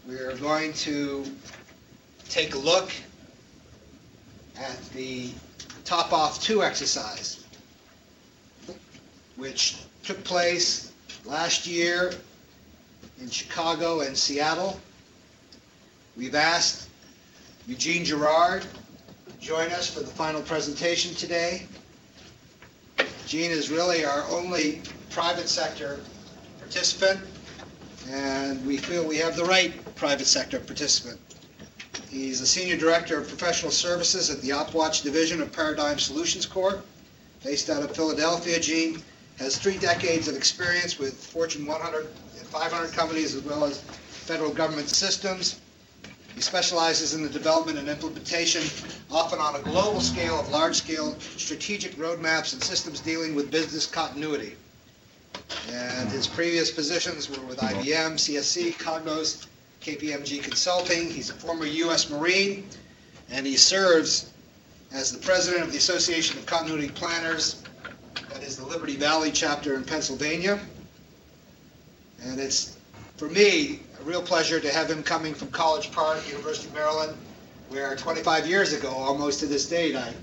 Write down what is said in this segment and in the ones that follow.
we're going to take a look at the top-off 2 exercise, which took place last year in Chicago and Seattle. We've asked Eugene Gerard to join us for the final presentation today. Gene is really our only private sector participant, and we feel we have the right private sector participant. He's a Senior Director of Professional Services at the OpWatch Division of Paradigm Solutions Corp. Based out of Philadelphia, Gene has 3 decades of experience with Fortune 100 and 500 companies as well as federal government systems. He specializes in the development and implementation, often on a global scale, of large-scale strategic roadmaps and systems dealing with business continuity. And his previous positions were with IBM, CSC, Cognos, KPMG Consulting. He's a former U.S. Marine, and he serves as the president of the Association of Continuity Planners, that is the Liberty Valley chapter in Pennsylvania. And it's, for me, a real pleasure to have him coming from College Park, University of Maryland, where 25 years ago, almost to this date, I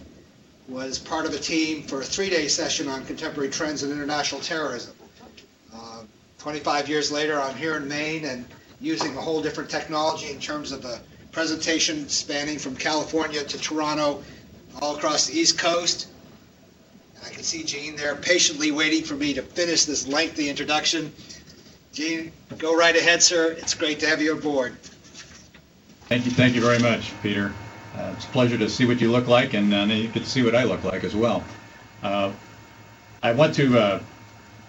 was part of a team for a 3-day session on contemporary trends in international terrorism. 25 years later, I'm here in Maine and using a whole different technology in terms of a presentation spanning from California to Toronto, all across the East Coast. And I can see Gene there patiently waiting for me to finish this lengthy introduction. Gene, go right ahead, sir. It's great to have you aboard. Thank you very much, Peter. It's a pleasure to see what you look like, and you get to see what I look like as well. I want to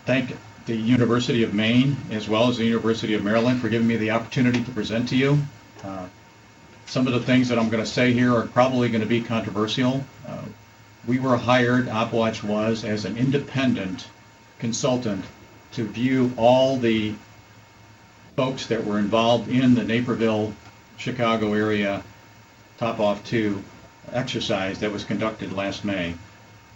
thank the University of Maine as well as the University of Maryland for giving me the opportunity to present to you. Some of the things that I'm going to say here are probably going to be controversial. We were hired, OpWatch was, as an independent consultant to view all the folks that were involved in the Naperville, Chicago area top-off 2 exercise that was conducted last May.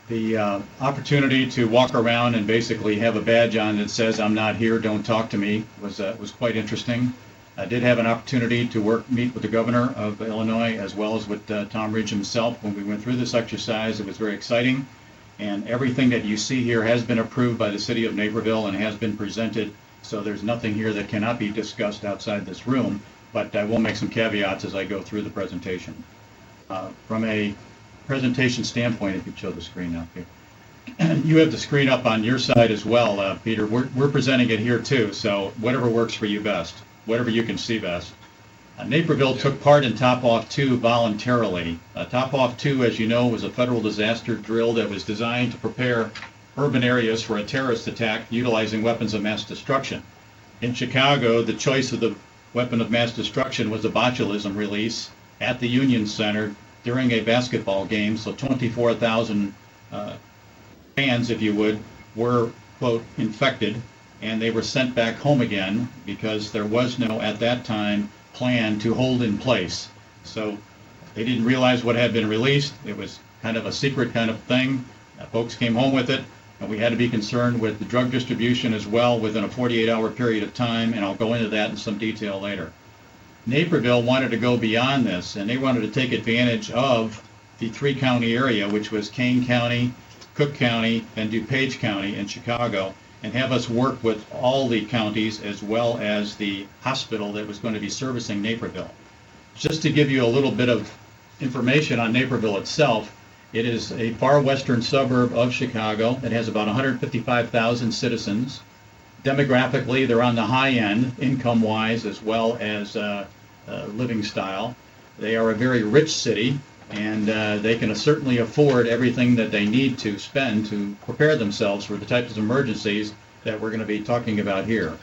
The opportunity to walk around and basically have a badge on that says "I'm not here, don't talk to me" was quite interesting. I did have an opportunity to meet with the governor of Illinois as well as with Tom Ridge himself when we went through this exercise. It was very exciting, and everything that you see here has been approved by the city of Naperville and has been presented, so there's nothing here that cannot be discussed outside this room, but I will make some caveats as I go through the presentation. From a presentation standpoint, if you show the screen up here. You have the screen up on your side as well, Peter. We're presenting it here too, so whatever works for you best, whatever you can see best. Naperville took part in Top-Off 2 voluntarily. Top-Off 2, as you know, was a federal disaster drill that was designed to prepare urban areas for a terrorist attack utilizing weapons of mass destruction. In Chicago, the choice of the weapon of mass destruction was a botulism release at the Union Center during a basketball game, so 24,000 fans, if you would, were, quote, infected, and they were sent back home again because there was no, at that time, plan to hold in place. So they didn't realize what had been released. It was kind of a secret kind of thing. Folks came home with it, and we had to be concerned with the drug distribution as well within a 48-hour period of time, and I'll go into that in some detail later. Naperville wanted to go beyond this, and they wanted to take advantage of the 3-county area, which was Kane County, Cook County, and DuPage County in Chicago, and have us work with all the counties as well as the hospital that was going to be servicing Naperville. Just to give you a little bit of information on Naperville itself, it is a far western suburb of Chicago that has about 155,000 citizens. Demographically, they're on the high end, income-wise, as well as living style. They are a very rich city, and they can certainly afford everything that they need to spend to prepare themselves for the types of emergencies that we're going to be talking about here.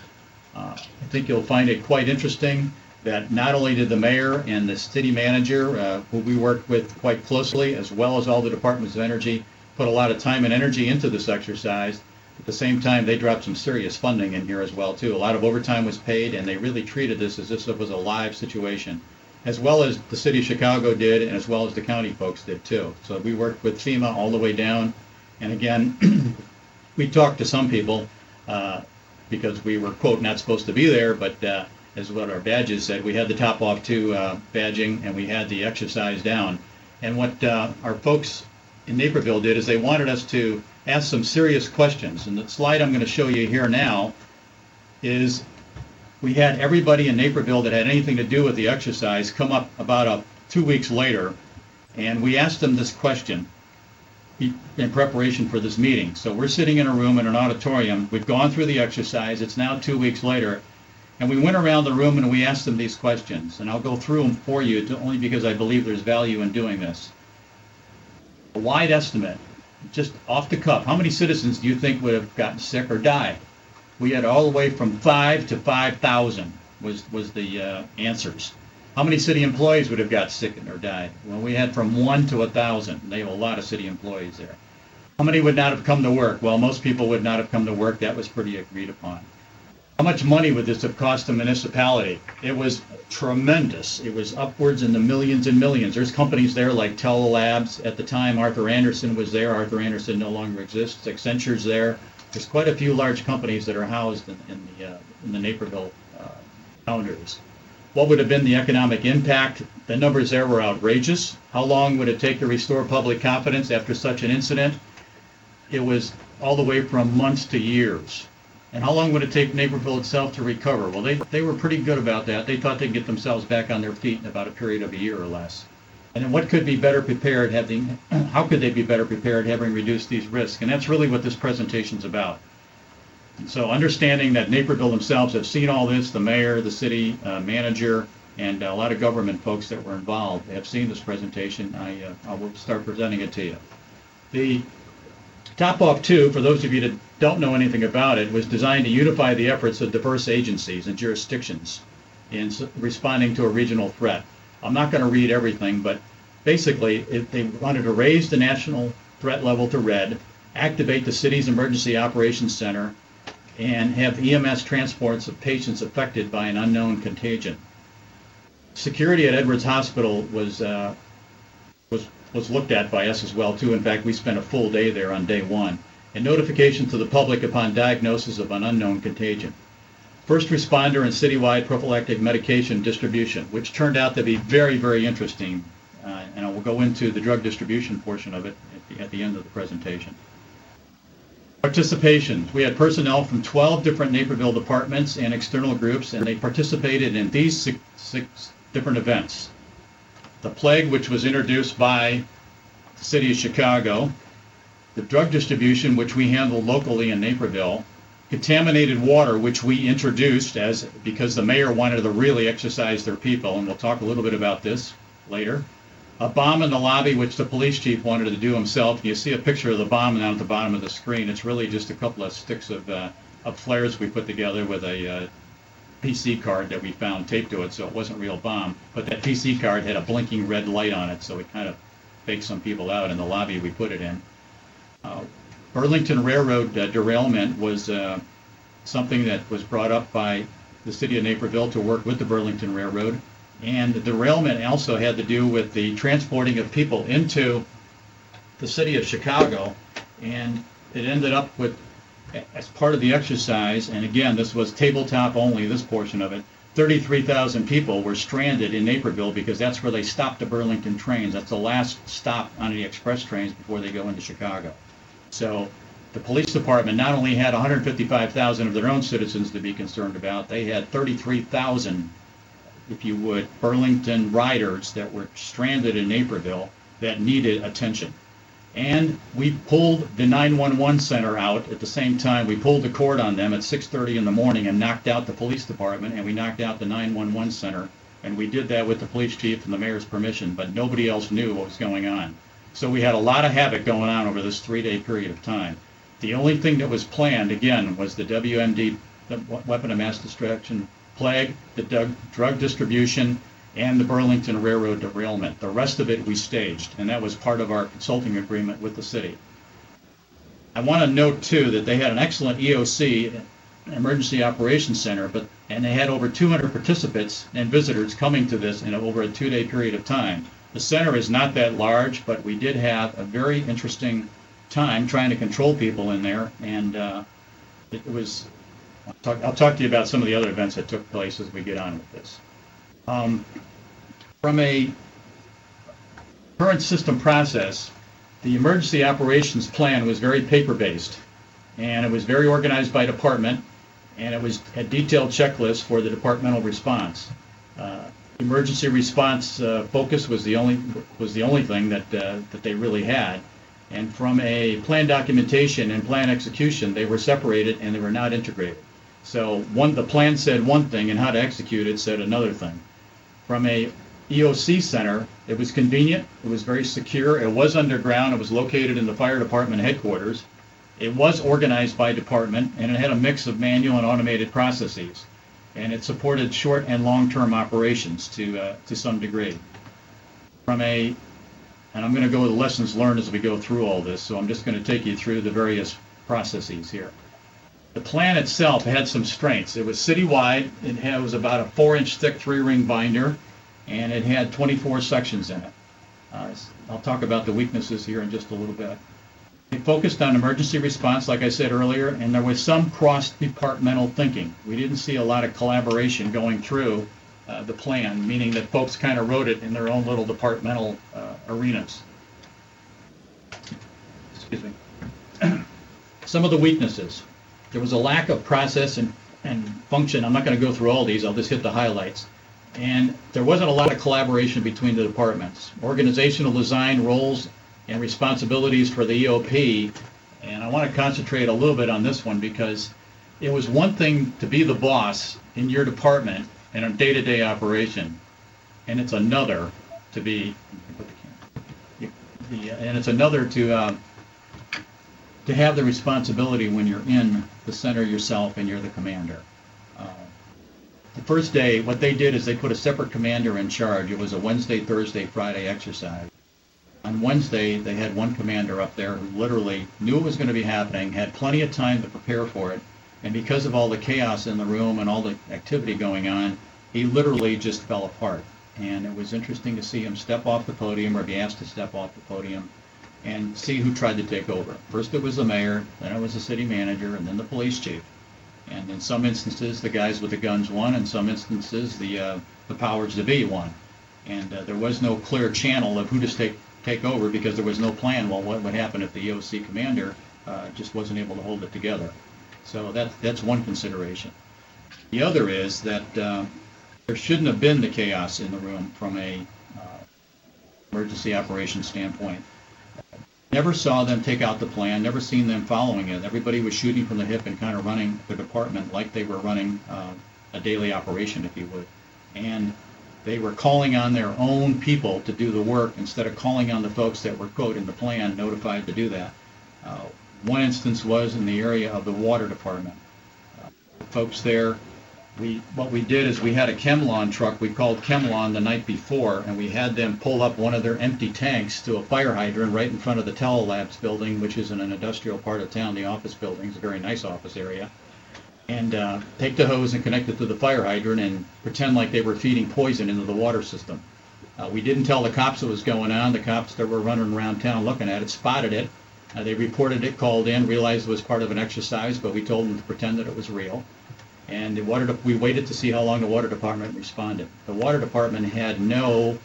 I think you'll find it quite interesting that not only did the mayor and the city manager, who we worked with quite closely, as well as all the departments of energy, put a lot of time and energy into this exercise. At the same time, they dropped some serious funding in here as well, too. A lot of overtime was paid, and they really treated this as if it was a live situation, as well as the city of Chicago did, and as well as the county folks did, too. So we worked with FEMA all the way down, and again, we talked to some people because we were, quote, not supposed to be there, but at as what our badges said. We had the top off two badging, and we had the exercise down. And what our folks in Naperville did is they wanted us to ask some serious questions. And the slide I'm going to show you here now is we had everybody in Naperville that had anything to do with the exercise come up about 2 weeks later, and we asked them this question in preparation for this meeting. So we're sitting in a room in an auditorium. We've gone through the exercise. It's now 2 weeks later. And we went around the room and we asked them these questions. And I'll go through them for you only because I believe there's value in doing this. A wide estimate, just off the cuff, how many citizens do you think would have gotten sick or died? We had all the way from 5 to 5,000 was the answers. How many city employees would have got sick or died? Well, we had from 1 to 1,000. They have a lot of city employees there. How many would not have come to work? Well, most people would not have come to work. That was pretty agreed upon. How much money would this have cost the municipality? It was tremendous. It was upwards in the millions and millions. There's companies there like Telelabs. At the time, Arthur Anderson was there. Arthur Anderson no longer exists. Accenture's there. There's quite a few large companies that are housed in the Naperville boundaries. What would have been the economic impact? The numbers there were outrageous. How long would it take to restore public confidence after such an incident? It was all the way from months to years. And how long would it take Naperville itself to recover? Well, they were pretty good about that. They thought they'd get themselves back on their feet in about a period of a year or less. And then what could be better prepared how could they be better prepared having reduced these risks? And that's really what this presentation's about. So understanding that Naperville themselves have seen all this, the mayor, the city manager, and a lot of government folks that were involved have seen this presentation. I will start presenting it to you. The Top Off 2, for those of you that don't know anything about it, was designed to unify the efforts of diverse agencies and jurisdictions in responding to a regional threat. I'm not going to read everything, but basically they wanted to raise the national threat level to red, activate the city's emergency operations center, and have EMS transports of patients affected by an unknown contagion. Security at Edwards Hospital was looked at by us as well too. In fact, we spent a full day there on day one. And notification to the public upon diagnosis of an unknown contagion. First responder and citywide prophylactic medication distribution, which turned out to be very, very interesting. And I will go into the drug distribution portion of it at the end of the presentation. Participation. We had personnel from 12 different Naperville departments and external groups, and they participated in these six different events. The plague, which was introduced by the city of Chicago, the drug distribution, which we handled locally in Naperville, contaminated water, which we introduced because the mayor wanted to really exercise their people, and we'll talk a little bit about this later. A bomb in the lobby, which the police chief wanted to do himself. You see a picture of the bomb down at the bottom of the screen. It's really just a couple of sticks of flares we put together with a PC card that we found taped to it, so it wasn't a real bomb. But that PC card had a blinking red light on it, so it kind of faked some people out in the lobby we put it in. Burlington Railroad derailment was something that was brought up by the city of Naperville to work with the Burlington Railroad. And the derailment also had to do with the transporting of people into the city of Chicago. And it ended up with, as part of the exercise, and again, this was tabletop only, this portion of it, 33,000 people were stranded in Naperville because that's where they stopped the Burlington trains. That's the last stop on the express trains before they go into Chicago. So the police department not only had 155,000 of their own citizens to be concerned about, they had 33,000, if you would, Burlington riders that were stranded in Naperville that needed attention. And we pulled the 911 center out at the same time. We pulled the cord on them at 6:30 in the morning and knocked out the police department, and we knocked out the 911 center. And we did that with the police chief and the mayor's permission, but nobody else knew what was going on. So we had a lot of havoc going on over this 3-day period of time. The only thing that was planned, again, was the WMD, the weapon of mass destruction plague, the drug distribution, and the Burlington Railroad derailment. The rest of it we staged, and that was part of our consulting agreement with the city. I want to note, too, that they had an excellent EOC, Emergency Operations Center, and they had over 200 participants and visitors coming to this in over a 2-day period of time. The center is not that large, but we did have a very interesting time trying to control people in there, and it was I'll talk to you about some of the other events that took place as we get on with this. From a current system process, the emergency operations plan was very paper-based, and it was very organized by department, and it was a detailed checklist for the departmental response. Emergency response focus was the only thing that they really had, and from a plan documentation and plan execution, they were separated and they were not integrated. So the plan said one thing, and how to execute it said another thing. From a EOC center, it was convenient, it was very secure, it was underground, it was located in the fire department headquarters, it was organized by department, and it had a mix of manual and automated processes. And it supported short and long-term operations to some degree. And I'm going to go with lessons learned as we go through all this, so I'm just going to take you through the various processes here. The plan itself had some strengths. It was citywide. It was about a 4-inch thick 3-ring binder, and it had 24 sections in it. I'll talk about the weaknesses here in just a little bit. It focused on emergency response, like I said earlier, and there was some cross-departmental thinking. We didn't see a lot of collaboration going through the plan, meaning that folks kind of wrote it in their own little departmental arenas. Excuse me. Some of the weaknesses. There was a lack of process and function. I'm not going to go through all these. I'll just hit the highlights. And there wasn't a lot of collaboration between the departments. Organizational design, roles, and responsibilities for the EOP, and I want to concentrate a little bit on this one because it was one thing to be the boss in your department in a day-to-day operation, and it's another to be, and it's another to have the responsibility when you're in the center yourself and you're the commander. The first day, what they did is they put a separate commander in charge. It was a Wednesday, Thursday, Friday exercise. On Wednesday, they had one commander up there who literally knew it was going to be happening, had plenty of time to prepare for it, and because of all the chaos in the room and all the activity going on, he literally just fell apart. And it was interesting to see him step off the podium or be asked to step off the podium and see who tried to take over. First it was the mayor, then it was the city manager, and then the police chief. And in some instances, the guys with the guns won, in some instances, the powers to be won. And there was no clear channel of who to take over because there was no plan. Well, what would happen if the EOC commander just wasn't able to hold it together? So that's one consideration. The other is that there shouldn't have been the chaos in the room from a emergency operations standpoint. Never saw them take out the plan, never seen them following it. Everybody was shooting from the hip and kind of running the department like they were running a daily operation, if you would. And they were calling on their own people to do the work instead of calling on the folks that were, quote, in the plan, notified to do that. One instance was in the area of the water department. Folks there, what we did is we had a ChemLawn truck. We called ChemLawn the night before, and we had them pull up one of their empty tanks to a fire hydrant right in front of the Telelabs building, which is in an industrial part of town. The office building is a very nice office area. And take the hose and connect it to the fire hydrant and pretend like they were feeding poison into the water system. We didn't tell the cops what was going on. The cops that were running around town looking at it spotted it. They reported it, called in, realized it was part of an exercise, but we told them to pretend that it was real. And we waited to see how long the water department responded. The water department had no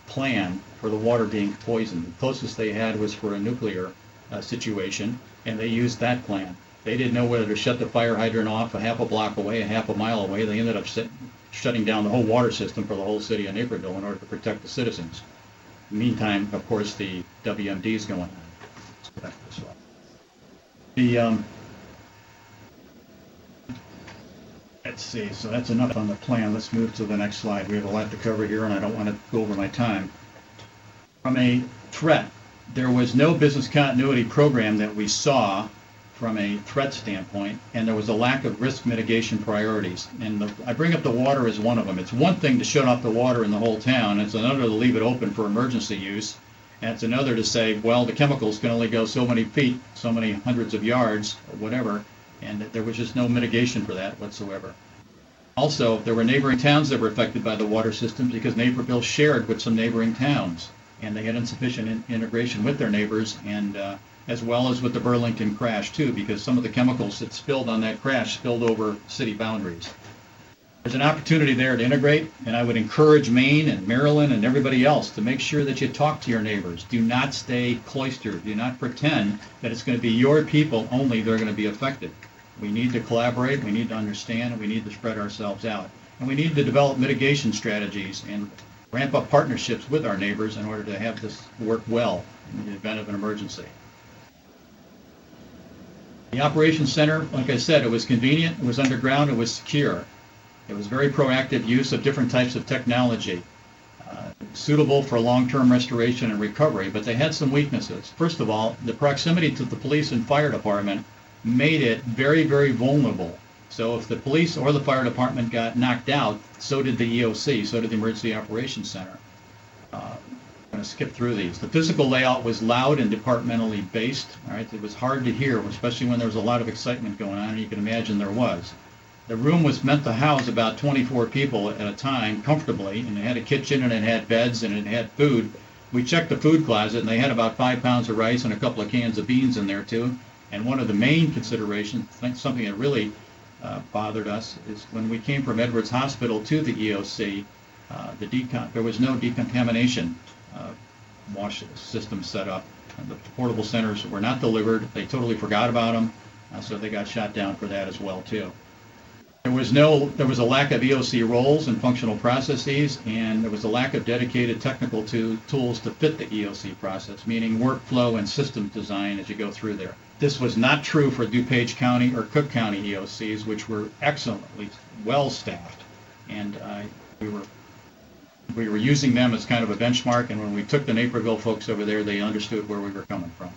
plan for the water being poisoned. The closest they had was for a nuclear situation, and they used that plan. They didn't know whether to shut the fire hydrant off a half a block away, a half a mile away. They ended up shutting down the whole water system for the whole city of Naperville in order to protect the citizens. Meantime, of course, the WMD is going on. Let's go back to this slide. Let's see, so that's enough on the plan. Let's move to the next slide. We have a lot to cover here, and I don't want to go over my time. From a threat, there was no business continuity program that we saw from a threat standpoint, and there was a lack of risk mitigation priorities. And I bring up the water as one of them. It's one thing to shut off the water in the whole town. It's another to leave it open for emergency use. And it's another to say, well, the chemicals can only go so many feet, so many hundreds of yards, or whatever. And there was just no mitigation for that whatsoever. Also, there were neighboring towns that were affected by the water systems because Naperville shared with some neighboring towns, and they had insufficient integration with their neighbors, and as well as with the Burlington crash too, because some of the chemicals that spilled on that crash spilled over city boundaries. There's an opportunity there to integrate, and I would encourage Maine and Maryland and everybody else to make sure that you talk to your neighbors. Do not stay cloistered. Do not pretend that it's going to be your people only that are going to be affected. We need to collaborate, we need to understand, and we need to spread ourselves out. And we need to develop mitigation strategies and ramp up partnerships with our neighbors in order to have this work well in the event of an emergency. The operations center, like I said, it was convenient, it was underground, it was secure. It was very proactive use of different types of technology, suitable for long-term restoration and recovery, but they had some weaknesses. First of all, the proximity to the police and fire department made it very, very vulnerable. So if the police or the fire department got knocked out, so did the EOC, so did the Emergency Operations Center. I'm going to skip through these. The physical layout was loud and departmentally based. All right, it was hard to hear, especially when there was a lot of excitement going on, and you can imagine there was. The room was meant to house about 24 people at a time comfortably, and it had a kitchen, and it had beds, and it had food. We checked the food closet, and they had about 5 pounds of rice and a couple of cans of beans in there, too. And one of the main considerations, something that really bothered us, is when we came from Edwards Hospital to the EOC, there was no decontamination wash system set up. And the portable centers were not delivered. They totally forgot about them, so they got shot down for that as well, too. There was a lack of EOC roles and functional processes, and there was a lack of dedicated technical tools to fit the EOC process, meaning workflow and systems design as you go through there. This was not true for DuPage County or Cook County EOCs, which were excellently well-staffed, and we were using them as kind of a benchmark, and when we took the Naperville folks over there, they understood where we were coming from.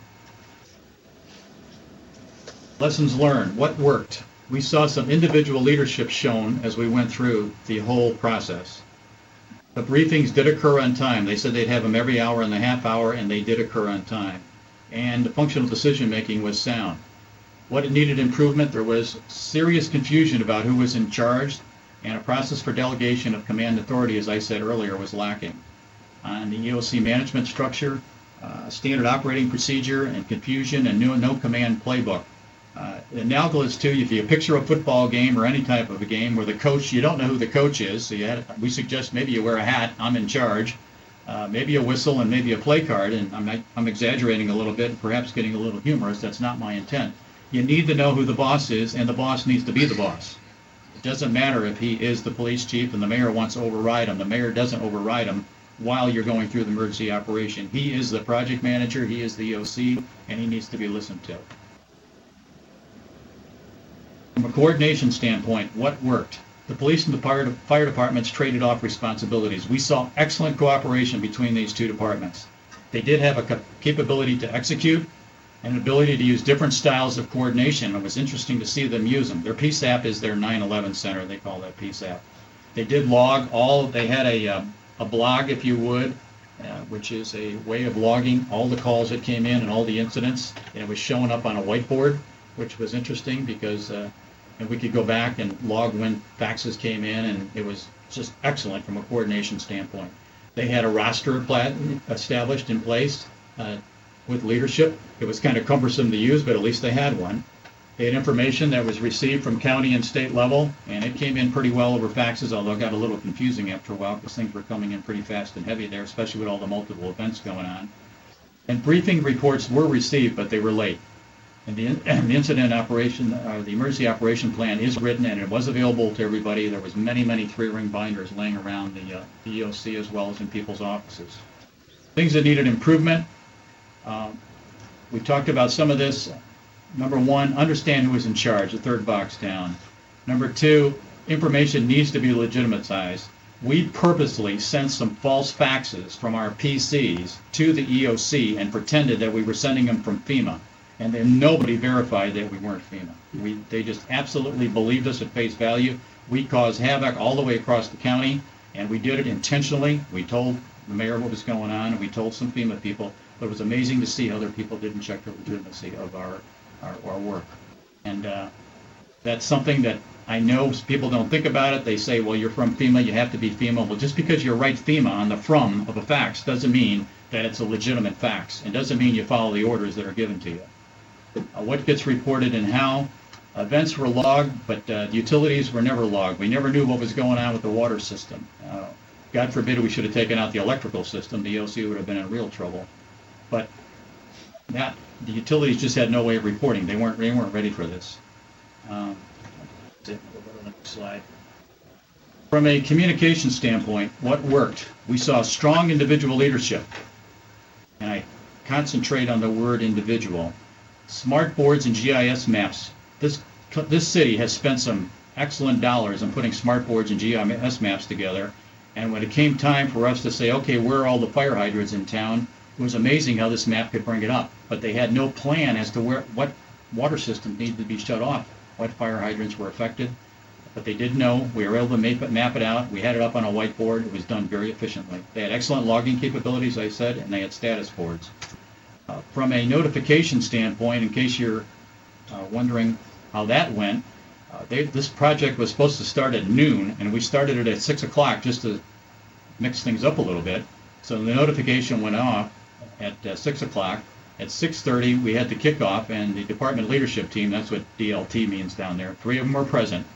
Lessons learned. What worked? We saw some individual leadership shown as we went through the whole process. The briefings did occur on time. They said they'd have them every hour and a half hour, and they did occur on time. And the functional decision-making was sound. What it needed improvement, there was serious confusion about who was in charge, and a process for delegation of command authority, as I said earlier, was lacking. On the EOC management structure, standard operating procedure, and confusion, and no command playbook. Analogous to, if you picture a football game or any type of a game where the coach, you don't know who the coach is, so we suggest maybe you wear a hat, I'm in charge, maybe a whistle and maybe a play card, and I'm exaggerating a little bit, perhaps getting a little humorous, that's not my intent. You need to know who the boss is, and the boss needs to be the boss. It doesn't matter if he is the police chief and the mayor wants to override him. The mayor doesn't override him while you're going through the emergency operation. He is the project manager, he is the EOC, and he needs to be listened to. From a coordination standpoint, what worked? The police and the fire departments traded off responsibilities. We saw excellent cooperation between these two departments. They did have a capability to execute and an ability to use different styles of coordination. It was interesting to see them use them. Their PSAP is their 9/11 center. They call that PSAP. They did log they had a blog, if you would, which is a way of logging all the calls that came in and all the incidents. And it was showing up on a whiteboard, which was interesting because and we could go back and log when faxes came in, and it was just excellent from a coordination standpoint. They had a roster established in place with leadership. It was kind of cumbersome to use, but at least they had one. They had information that was received from county and state level, and it came in pretty well over faxes, although it got a little confusing after a while because things were coming in pretty fast and heavy there, especially with all the multiple events going on. And briefing reports were received, but they were late. And the incident operation, the emergency operation plan is written, and it was available to everybody. There was many 3-ring binders laying around the EOC as well as in people's offices. Things that needed improvement. We talked about some of this. Number one, understand who is in charge, the third box down. Number two, information needs to be legitimatized. We purposely sent some false faxes from our PCs to the EOC and pretended that we were sending them from FEMA. And then nobody verified that we weren't FEMA. They just absolutely believed us at face value. We caused havoc all the way across the county, and we did it intentionally. We told the mayor what was going on, and we told some FEMA people. But it was amazing to see other people didn't check the legitimacy of our work. And That's something that I know people don't think about it. They say, well, you're from FEMA, you have to be FEMA. Well, just because you write FEMA on the from of a fax doesn't mean that it's a legitimate fax. It doesn't mean you follow the orders that are given to you. What gets reported and how? Events were logged, but utilities were never logged. We never knew what was going on with the water system. God forbid we should have taken out the electrical system. The EOC would have been in real trouble. But the utilities just had no way of reporting. They weren't ready for this. We'll go to the next slide. From a communication standpoint, what worked? We saw strong individual leadership, and I concentrate on the word individual. Smart boards and GIS maps. This city has spent some excellent dollars on putting smart boards and GIS maps together, and when it came time for us to say, okay, where are all the fire hydrants in town, it was amazing how this map could bring it up, but they had no plan as to what water systems needed to be shut off, what fire hydrants were affected. But they did know. We were able to map it out. We had it up on a whiteboard. It was done very efficiently. They had excellent logging capabilities, I said, and they had status boards. From a notification standpoint, in case you're wondering how that went, this project was supposed to start at noon, and we started it at 6 o'clock just to mix things up a little bit. So the notification went off at 6 o'clock. At 6:30, we had the kickoff, and the department leadership team, that's what DLT means down there, 3 of them were present.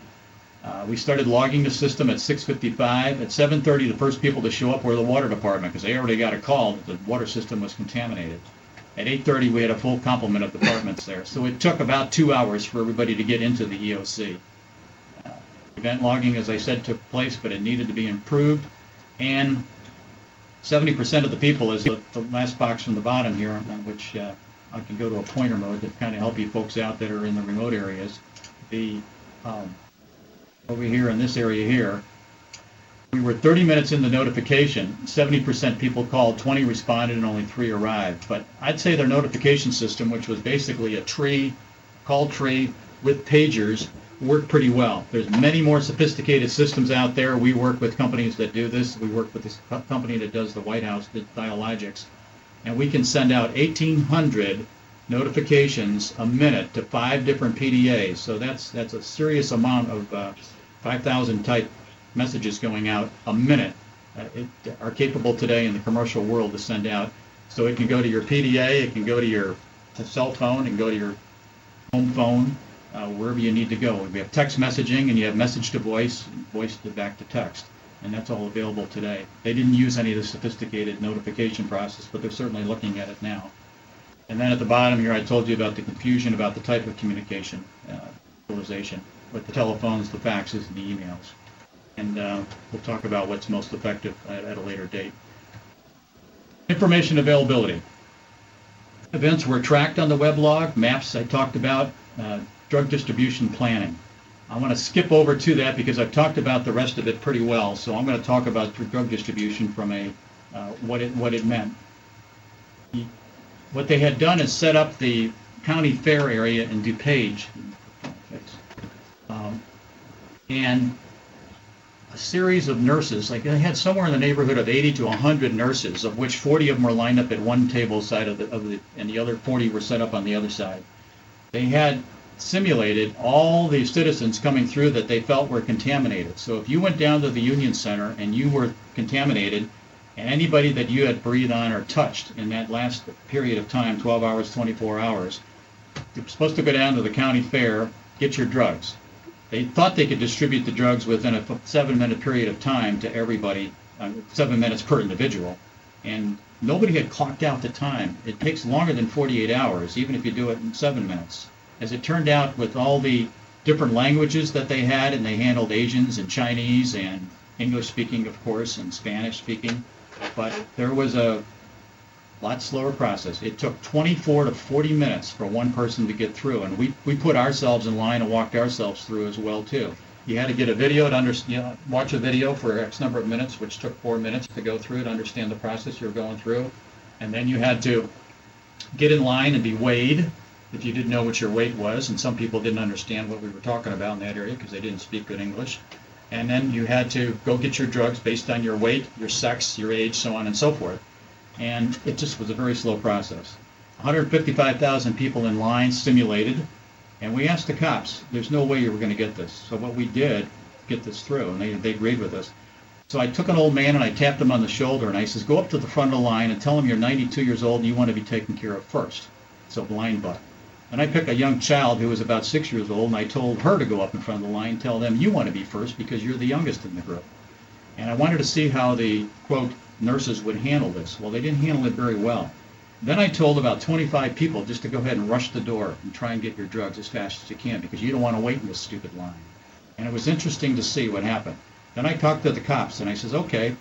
We started logging the system at 6:55. At 7:30, the first people to show up were the water department because they already got a call that the water system was contaminated. At 8:30, we had a full complement of departments there. So it took about 2 hours for everybody to get into the EOC. Event logging, as I said, took place, but it needed to be improved. And 70% of the people is the last box from the bottom here, on which I can go to a pointer mode to kind of help you folks out that are in the remote areas. Over here in this area here, we were 30 minutes in the notification. 70% people called, 20 responded, and only 3 arrived. But I'd say their notification system, which was basically a call tree with pagers, worked pretty well. There's many more sophisticated systems out there. We work with companies that do this. We work with this company that does the White House, Dialogics, and we can send out 1,800 notifications a minute to 5 different PDAs. So that's a serious amount of 5,000 type messages going out a minute. Are capable today in the commercial world to send out. So it can go to your PDA, it can go to your cell phone, it can go to your home phone, wherever you need to go. We have text messaging, and you have message to voice, voice to back to text, and that's all available today. They didn't use any of the sophisticated notification process, but they're certainly looking at it now. And then at the bottom here, I told you about the confusion about the type of communication utilization with the telephones, the faxes, and the emails. And we'll talk about what's most effective at a later date. Information availability. Events were tracked on the weblog. Maps I talked about. Drug distribution planning. I want to skip over to that because I've talked about the rest of it pretty well. So I'm going to talk about drug distribution from what it meant. What they had done is set up the county fair area in DuPage, and a series of nurses, like they had somewhere in the neighborhood of 80 to 100 nurses, of which 40 of them were lined up at one table side and the other 40 were set up on the other side. They had simulated all the citizens coming through that they felt were contaminated. So if you went down to the Union Center and you were contaminated, and anybody that you had breathed on or touched in that last period of time, 12 hours, 24 hours, you're supposed to go down to the county fair, get your drugs. They thought they could distribute the drugs within a 7-minute period of time to everybody, 7 minutes per individual, and nobody had clocked out the time. It takes longer than 48 hours, even if you do it in 7 minutes. As it turned out, with all the different languages that they had, and they handled Asians and Chinese and English-speaking, of course, and Spanish-speaking, but there was a lot slower process. It took 24 to 40 minutes for one person to get through, and we put ourselves in line and walked ourselves through as well, too. You had to get a video to watch a video for X number of minutes, which took 4 minutes to go through to understand the process you're going through, and then you had to get in line and be weighed if you didn't know what your weight was, and some people didn't understand what we were talking about in that area because they didn't speak good English. And then you had to go get your drugs based on your weight, your sex, your age, so on and so forth. And it just was a very slow process. 155,000 people in line simulated. And we asked the cops, there's no way you were going to get this. So what we did, get this through, and they agreed with us. So I took an old man and I tapped him on the shoulder and I says, go up to the front of the line and tell him you're 92 years old and you want to be taken care of first. So blind buck. And I picked a young child who was about 6 years old and I told her to go up in front of the line and tell them you want to be first because you're the youngest in the group. And I wanted to see how the, quote, nurses would handle this. Well, they didn't handle it very well. Then I told about 25 people just to go ahead and rush the door and try and get your drugs as fast as you can because you don't want to wait in this stupid line. And it was interesting to see what happened. Then I talked to the cops and I says, okay,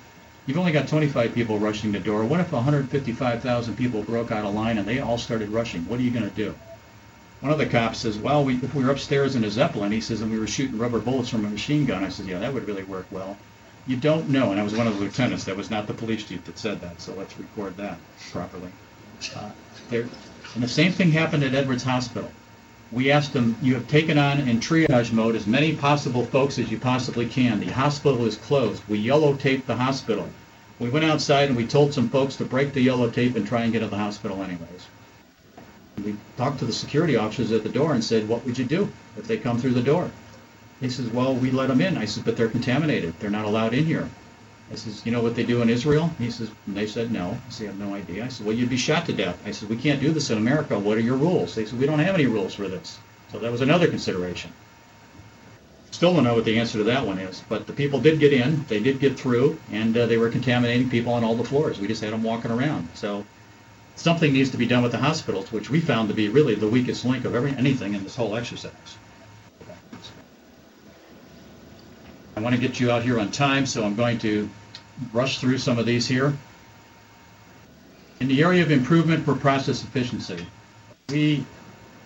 you've only got 25 people rushing the door. What if 155,000 people broke out of line and they all started rushing? What are you going to do? One of the cops says, well, if we were upstairs in a Zeppelin, he says, and we were shooting rubber bullets from a machine gun. I said, yeah, that would really work well. You don't know. And I was one of the lieutenants. That was not the police chief that said that. So let's record that properly. And the same thing happened at Edwards Hospital. We asked them, you have taken on in triage mode as many possible folks as you possibly can. The hospital is closed. We yellow taped the hospital. We went outside and we told some folks to break the yellow tape and try and get to the hospital anyways. We talked to the security officers at the door and said, what would you do if they come through the door? He says, well, we let them in. I said, but they're contaminated. They're not allowed in here. I says, you know what they do in Israel? He says, and they said no. I said, I have no idea. I said, well, you'd be shot to death. I said, we can't do this in America. What are your rules? They said, we don't have any rules for this. So that was another consideration. Still don't know what the answer to that one is, but the people did get in, they did get through, and they were contaminating people on all the floors. We just had them walking around. So something needs to be done with the hospitals, which we found to be really the weakest link of anything in this whole exercise. I want to get you out here on time, so I'm going to rush through some of these here. In the area of improvement for process efficiency, in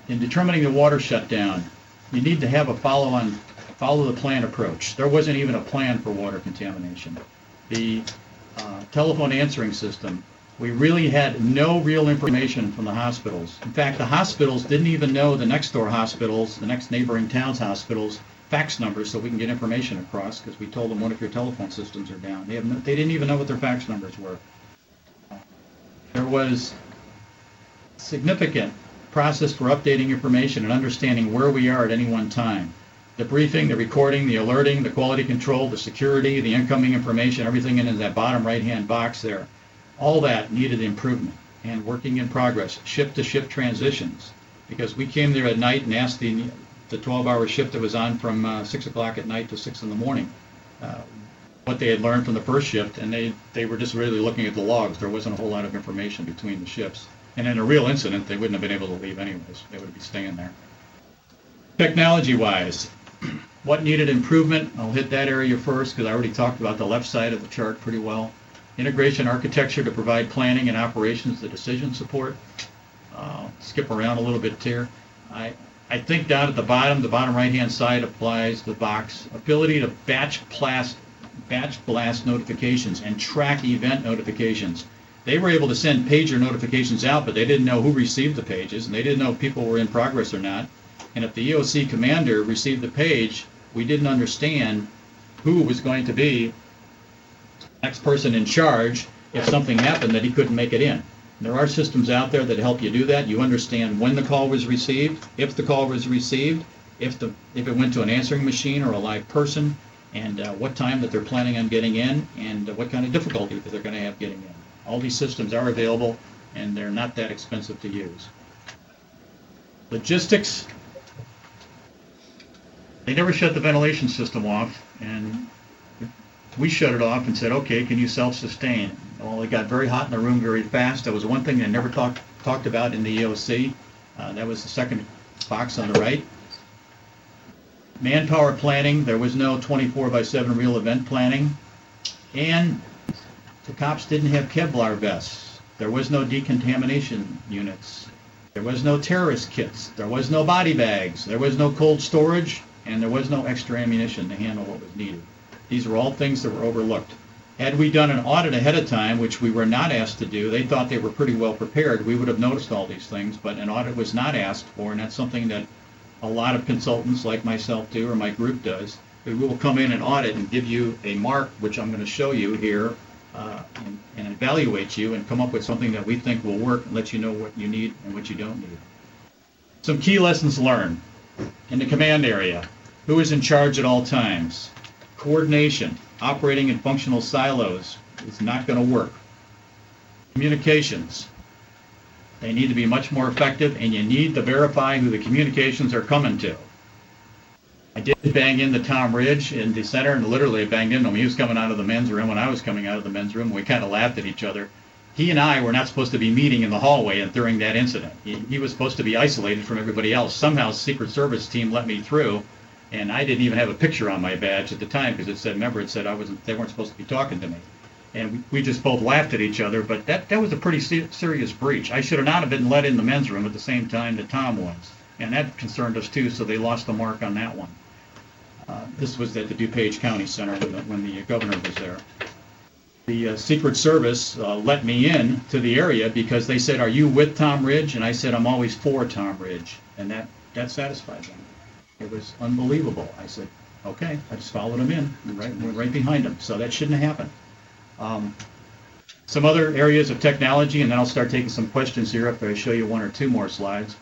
determining the water shutdown, you need to have a follow the plan approach. There wasn't even a plan for water contamination. The telephone answering system, we really had no real information from the hospitals. In fact, the hospitals didn't even know the next door hospitals, the next neighboring town's hospitals, fax numbers so we can get information across because we told them what if your telephone systems are down. They didn't even know what their fax numbers were. There was significant process for updating information and understanding where we are at any one time. The briefing, the recording, the alerting, the quality control, the security, the incoming information, everything in that bottom right-hand box there, all that needed improvement and working in progress, shift-to-shift transitions, because we came there at night and asked the 12-hour shift that was on from 6 o'clock at night to 6 in the morning what they had learned from the first shift, and they were just really looking at the logs. There wasn't a whole lot of information between the shifts. And in a real incident, they wouldn't have been able to leave anyways. They would be staying there. Technology-wise, what needed improvement? I'll hit that area first because I already talked about the left side of the chart pretty well. Integration architecture to provide planning and operations, the decision support. Skip around a little bit here. I think down at the bottom right-hand side applies the box. Ability to batch blast notifications and track event notifications. They were able to send pager notifications out, but they didn't know who received the pages, and they didn't know if people were in progress or not. And if the EOC commander received the page, we didn't understand who was going to be the next person in charge if something happened that he couldn't make it in. There are systems out there that help you do that. You understand when the call was received, if the call was received, if it went to an answering machine or a live person, and what time that they're planning on getting in, and what kind of difficulty that they're going to have getting in. All these systems are available, and they're not that expensive to use. Logistics. They never shut the ventilation system off, and we shut it off and said, okay, can you self-sustain? Well, it got very hot in the room very fast. That was one thing they never talked about in the EOC. That was the second box on the right. Manpower planning. There was no 24/7 real event planning. And the cops didn't have Kevlar vests. There was no decontamination units. There was no terrorist kits. There was no body bags. There was no cold storage. And there was no extra ammunition to handle what was needed. These were all things that were overlooked. Had we done an audit ahead of time, which we were not asked to do, they thought they were pretty well prepared, we would have noticed all these things, but an audit was not asked for, and that's something that a lot of consultants like myself do, or my group does. We will come in and audit and give you a mark, which I'm going to show you here, and evaluate you and come up with something that we think will work and let you know what you need and what you don't need. Some key lessons learned. In the command area, who is in charge at all times? Coordination, operating in functional silos is not going to work. Communications, they need to be much more effective, and you need to verify who the communications are coming to. I did bang into Tom Ridge in the center, and literally I banged into him. He was coming out of the men's room when I was coming out of the men's room. We kind of laughed at each other. He and I were not supposed to be meeting in the hallway during that incident. He was supposed to be isolated from everybody else. Somehow Secret Service team let me through, and I didn't even have a picture on my badge at the time because it said, remember, it said they weren't supposed to be talking to me. And we just both laughed at each other, but that was a pretty serious breach. I should have not have been let in the men's room at the same time that Tom was, and that concerned us too, so they lost the mark on that one. This was at the DuPage County Center when the governor was there. The Secret Service let me in to the area because they said, are you with Tom Ridge? And I said, I'm always for Tom Ridge, and that satisfied them. It was unbelievable. I said, okay, I just followed him in, right behind him, so that shouldn't have happened. Some other areas of technology, and then I'll start taking some questions here after I show you one or two more slides.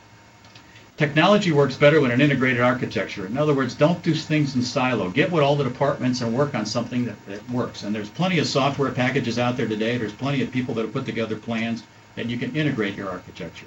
Technology works better with an integrated architecture. In other words, don't do things in silo. Get with all the departments and work on something that works. And there's plenty of software packages out there today. There's plenty of people that have put together plans that you can integrate your architecture.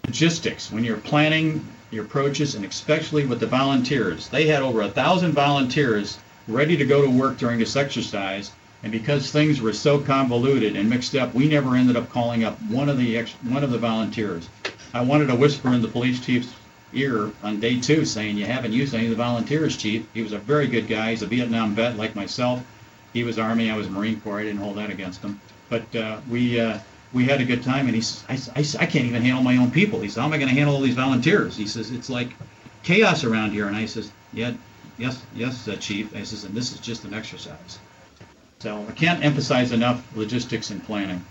Logistics, when you're planning your approaches, and especially with the volunteers. They had over 1,000 volunteers ready to go to work during this exercise, and because things were so convoluted and mixed up, we never ended up calling up one of the volunteers. I wanted to whisper in the police chief's ear on day 2 saying, you haven't used any of the volunteers, chief. He was a very good guy. He's a Vietnam vet like myself. He was Army, I was Marine Corps. I didn't hold that against him. But we had a good time, and I can't even handle my own people. He said, how am I going to handle all these volunteers? He says, it's like chaos around here. And I says, yes, chief. I says, and this is just an exercise. So I can't emphasize enough logistics and planning.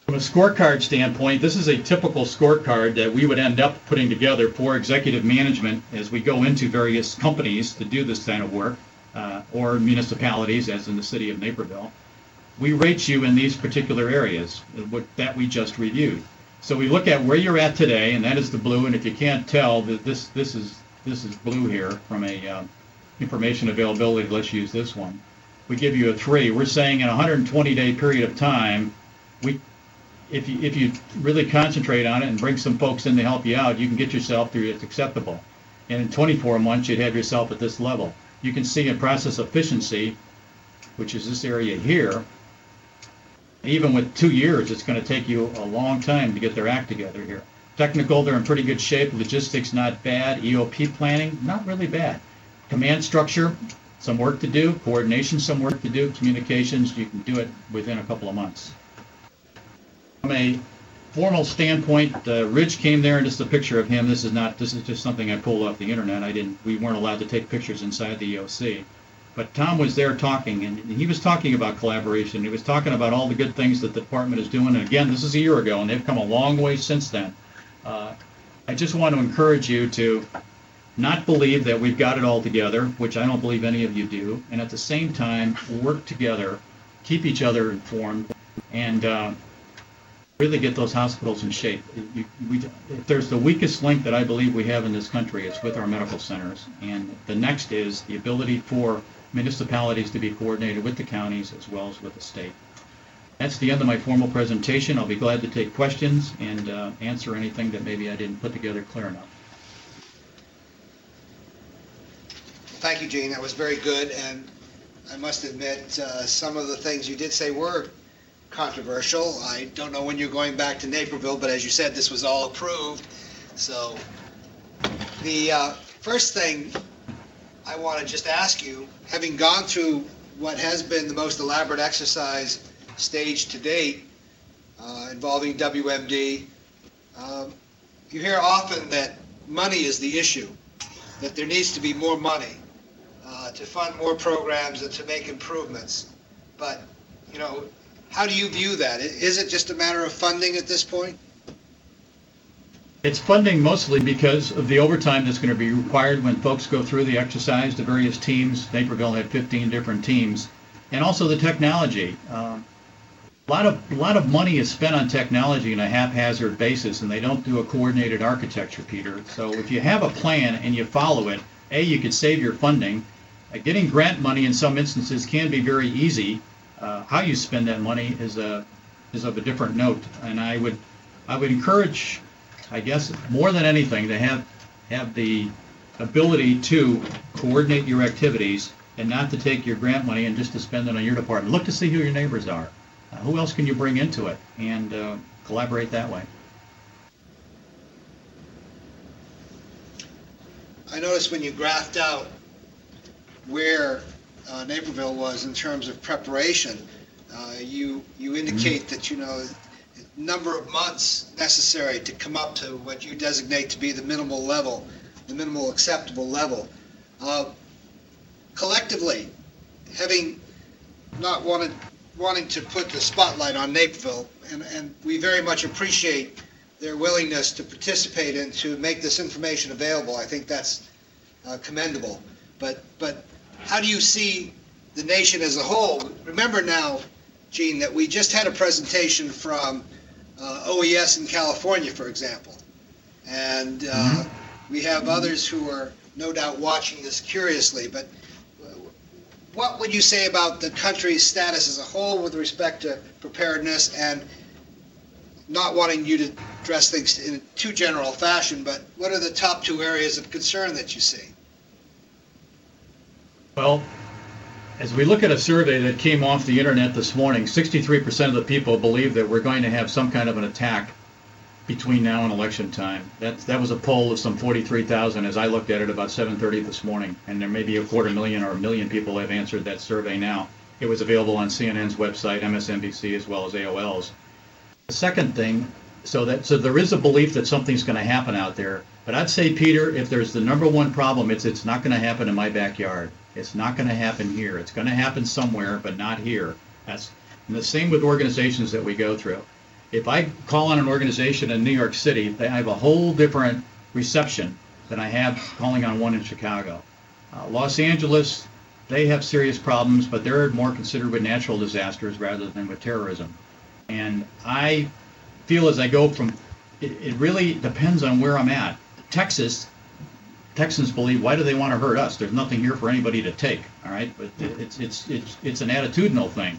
From a scorecard standpoint, this is a typical scorecard that we would end up putting together for executive management as we go into various companies to do this kind of work, or municipalities, as in the city of Naperville. We rate you in these particular areas that we just reviewed. So we look at where you're at today, and that is the blue. And if you can't tell, this is blue here from a information availability. Let's use this one. We give you a 3. We're saying in a 120-day period of time, if you really concentrate on it and bring some folks in to help you out, you can get yourself through it's acceptable. And in 24 months, you'd have yourself at this level. You can see in process efficiency, which is this area here, even with 2 years, it's going to take you a long time to get their act together here. Technical, they're in pretty good shape. Logistics, not bad. EOP planning, not really bad. Command structure, some work to do. Coordination, some work to do. Communications, you can do it within a couple of months. From a formal standpoint, Ridge came there, and this is a picture of him. This is just something I pulled off the internet. We weren't allowed to take pictures inside the EOC. But Tom was there talking, and he was talking about collaboration. He was talking about all the good things that the department is doing. And again, this is a year ago, and they've come a long way since then. I just want to encourage you to not believe that we've got it all together, which I don't believe any of you do, and at the same time, work together, keep each other informed, and really get those hospitals in shape. If there's the weakest link that I believe we have in this country, it's with our medical centers. And the next is the ability for municipalities to be coordinated with the counties as well as with the state. That's the end of my formal presentation. I'll be glad to take questions and answer anything that maybe I didn't put together clear enough. Thank you, Gene. That was very good. And I must admit, some of the things you did say were controversial. I don't know when you're going back to Naperville, but as you said, this was all approved. So the first thing I want to just ask you, having gone through what has been the most elaborate exercise staged to date involving WMD, you hear often that money is the issue, that there needs to be more money to fund more programs and to make improvements. But, you know, how do you view that? Is it just a matter of funding at this point? It's funding mostly because of the overtime that's going to be required when folks go through the exercise, the various teams. Naperville had 15 different teams. And also the technology. A lot of money is spent on technology on a haphazard basis, and they don't do a coordinated architecture, Peter. So if you have a plan and you follow it, you could save your funding. Getting grant money in some instances can be very easy. How you spend that money is of a different note, and I would encourage, I guess, more than anything, to have the ability to coordinate your activities and not to take your grant money and just to spend it on your department. Look to see who your neighbors are. Who else can you bring into it, and collaborate that way. I noticed when you graphed out where Naperville was in terms of preparation, you indicate that, number of months necessary to come up to what you designate to be the minimal level, the minimal acceptable level. Collectively, having not wanting to put the spotlight on Naperville, and we very much appreciate their willingness to participate and to make this information available. I think that's commendable. But how do you see the nation as a whole? Remember now, Gene, that we just had a presentation from OES in California, for example. And we have others who are no doubt watching this curiously. But what would you say about the country's status as a whole with respect to preparedness, and not wanting you to address things in a too general fashion, but what are the top two areas of concern that you see? Well, as we look at a survey that came off the internet this morning, 63% of the people believe that we're going to have some kind of an attack between now and election time. That was a poll of some 43,000 as I looked at it about 7:30 this morning, and there may be 250,000 or 1 million people have answered that survey now. It was available on CNN's website, MSNBC, as well as AOL's. The second thing, so there is a belief that something's going to happen out there, but I'd say, Peter, if there's the number one problem, it's not going to happen in my backyard. It's not going to happen here. It's going to happen somewhere, but not here. And the same with organizations that we go through. If I call on an organization in New York City, they have a whole different reception than I have calling on one in Chicago. Los Angeles, they have serious problems, but they're more concerned with natural disasters rather than with terrorism. And I feel as I go from, it really depends on where I'm at. Texans believe, why do they want to hurt us? There's nothing here for anybody to take, all right? But it's an attitudinal thing.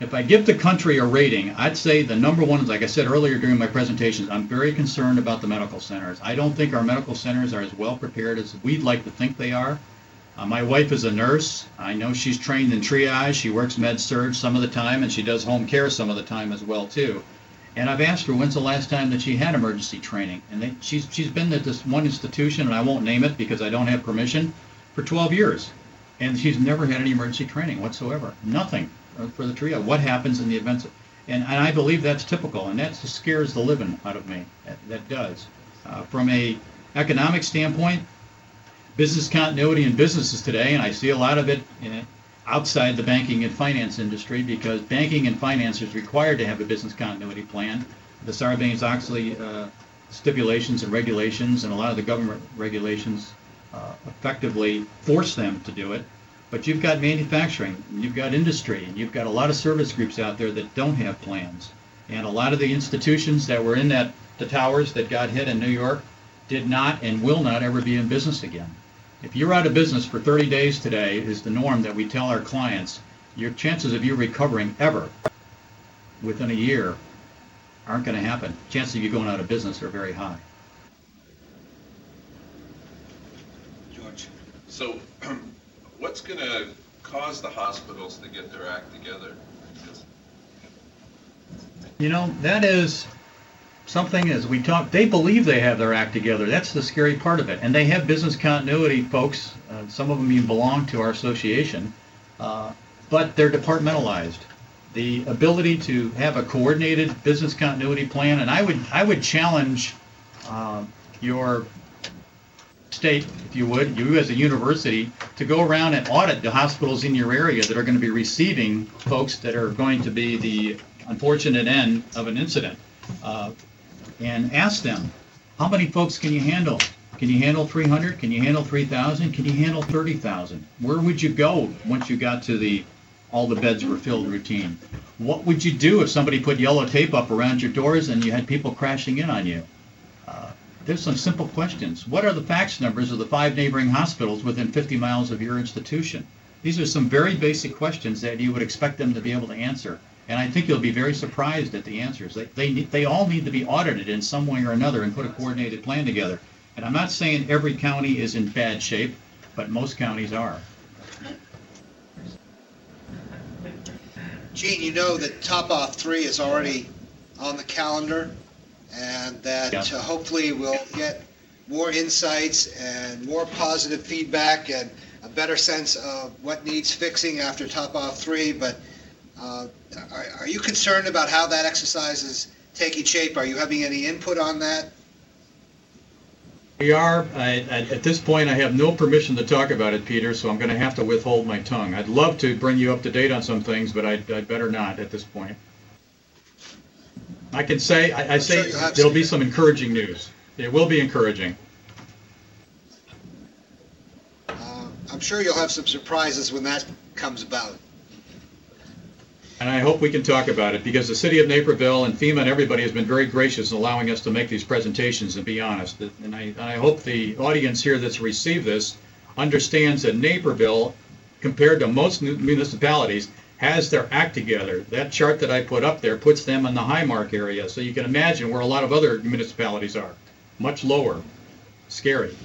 If I give the country a rating, I'd say the number one, like I said earlier during my presentations, I'm very concerned about the medical centers. I don't think our medical centers are as well prepared as we'd like to think they are. My wife is a nurse. I know she's trained in triage. She works med-surg some of the time, and she does home care some of the time as well, too. And I've asked her when's the last time that she had emergency training. And she's been at this one institution, and I won't name it because I don't have permission, for 12 years. And she's never had any emergency training whatsoever. Nothing for the triage. What happens in the events of, and I believe that's typical, and that scares the living out of me. That does. From a economic standpoint, business continuity in businesses today, and I see a lot of it outside the banking and finance industry, because banking and finance is required to have a business continuity plan. The Sarbanes-Oxley stipulations and regulations, and a lot of the government regulations effectively force them to do it. But you've got manufacturing, you've got industry, and you've got a lot of service groups out there that don't have plans. And a lot of the institutions that were in the towers that got hit in New York did not and will not ever be in business again. If you're out of business for 30 days today is the norm that we tell our clients, your chances of you recovering ever within a year aren't going to happen. Chances of you going out of business are very high. George. So what's going to cause the hospitals to get their act together? That is something, as we talk, they believe they have their act together. That's the scary part of it. And they have business continuity folks. Some of them even belong to our association, but they're departmentalized. The ability to have a coordinated business continuity plan, and I would challenge your state, if you would, you as a university, to go around and audit the hospitals in your area that are going to be receiving folks that are going to be the unfortunate end of an incident. And ask them, how many folks can you handle? Can you handle 300? Can you handle 3,000? Can you handle 30,000? Where would you go once you got to the all the beds were filled routine. What would you do if somebody put yellow tape up around your doors and you had people crashing in on you? There's some simple questions. What are the fax numbers of the 5 neighboring hospitals within 50 miles of your institution? These are some very basic questions that you would expect them to be able to answer. And I think you'll be very surprised at the answers. They all need to be audited in some way or another and put a coordinated plan together. And I'm not saying every county is in bad shape, but most counties are. Gene, you know that Top Off 3 is already on the calendar, and that hopefully we'll get more insights and more positive feedback and a better sense of what needs fixing after Top Off 3. But are you concerned about how that exercise is taking shape? Are you having any input on that? We are. At this point, I have no permission to talk about it, Peter, so I'm going to have to withhold my tongue. I'd love to bring you up to date on some things, but I'd better not at this point. I can say, I say there'll be some encouraging news. It will be encouraging. I'm sure you'll have some surprises when that comes about. And I hope we can talk about it, because the city of Naperville and FEMA and everybody has been very gracious in allowing us to make these presentations and be honest. And I hope the audience here that's received this understands that Naperville, compared to most municipalities, has their act together. That chart that I put up there puts them in the high mark area, so you can imagine where a lot of other municipalities are. Much lower. Scary.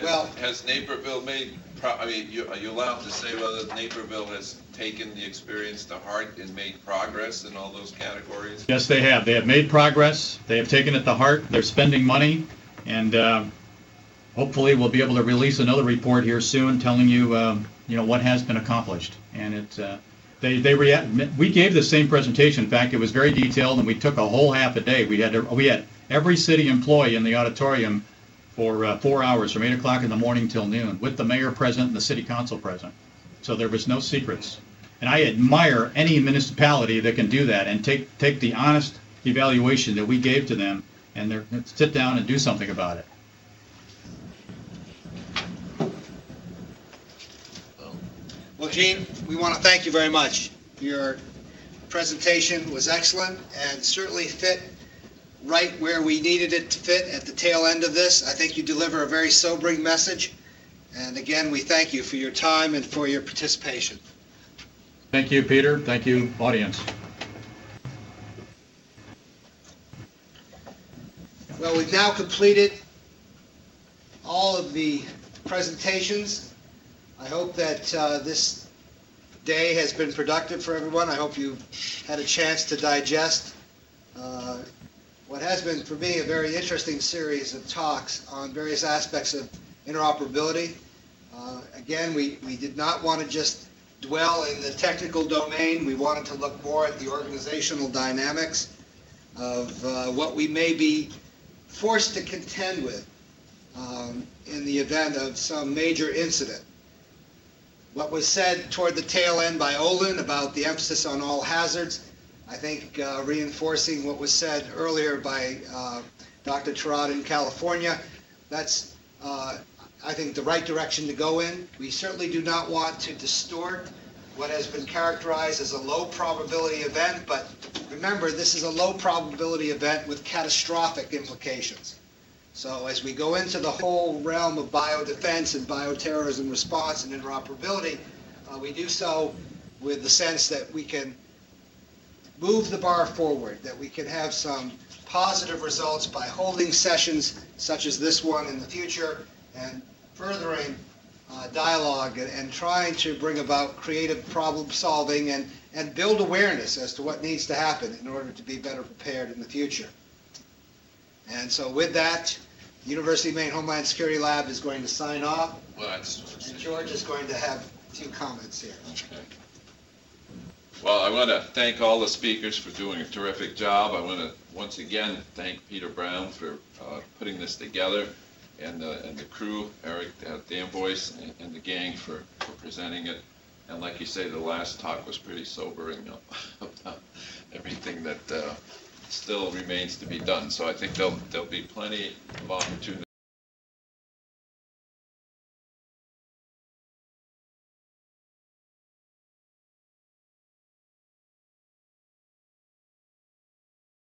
Well, has Naperville made, are you allowed to say whether Naperville has taken the experience to heart and made progress in all those categories? Yes, they have. They have made progress. They have taken it to heart. They're spending money, and hopefully we'll be able to release another report here soon telling you, what has been accomplished. And we gave the same presentation. In fact, it was very detailed, and we took a whole half a day. We had every city employee in the auditorium for 4 hours, from 8 o'clock in the morning till noon, with the mayor present and the city council present. So there was no secrets. And I admire any municipality that can do that and take the honest evaluation that we gave to them and sit down and do something about it. Well, Gene, we want to thank you very much. Your presentation was excellent and certainly fit right where we needed it to fit at the tail end of this. I think you deliver a very sobering message. And again, we thank you for your time and for your participation. Thank you, Peter. Thank you, audience. Well, we've now completed all of the presentations. I hope that this day has been productive for everyone. I hope you've had a chance to digest what has been, for me, a very interesting series of talks on various aspects of interoperability. Again, we did not want to just dwell in the technical domain. We wanted to look more at the organizational dynamics of what we may be forced to contend with in the event of some major incident. What was said toward the tail end by Olin about the emphasis on all hazards, I think reinforcing what was said earlier by Dr. Gerard in California, that's, I think, the right direction to go in. We certainly do not want to distort what has been characterized as a low probability event, but remember, this is a low probability event with catastrophic implications. So as we go into the whole realm of biodefense and bioterrorism response and interoperability, we do so with the sense that we can move the bar forward, that we can have some positive results by holding sessions such as this one in the future and furthering dialogue and trying to bring about creative problem solving and build awareness as to what needs to happen in order to be better prepared in the future. And so with that, University of Maine Homeland Security Lab is going to sign off. And George is going to have a few comments here. Okay. Well, I want to thank all the speakers for doing a terrific job. I want to once again thank Peter Brown for putting this together, and the crew, Eric Danvoice, and the gang for presenting it. And like you say, the last talk was pretty sobering about everything that still remains to be done. So I think there'll be plenty of opportunity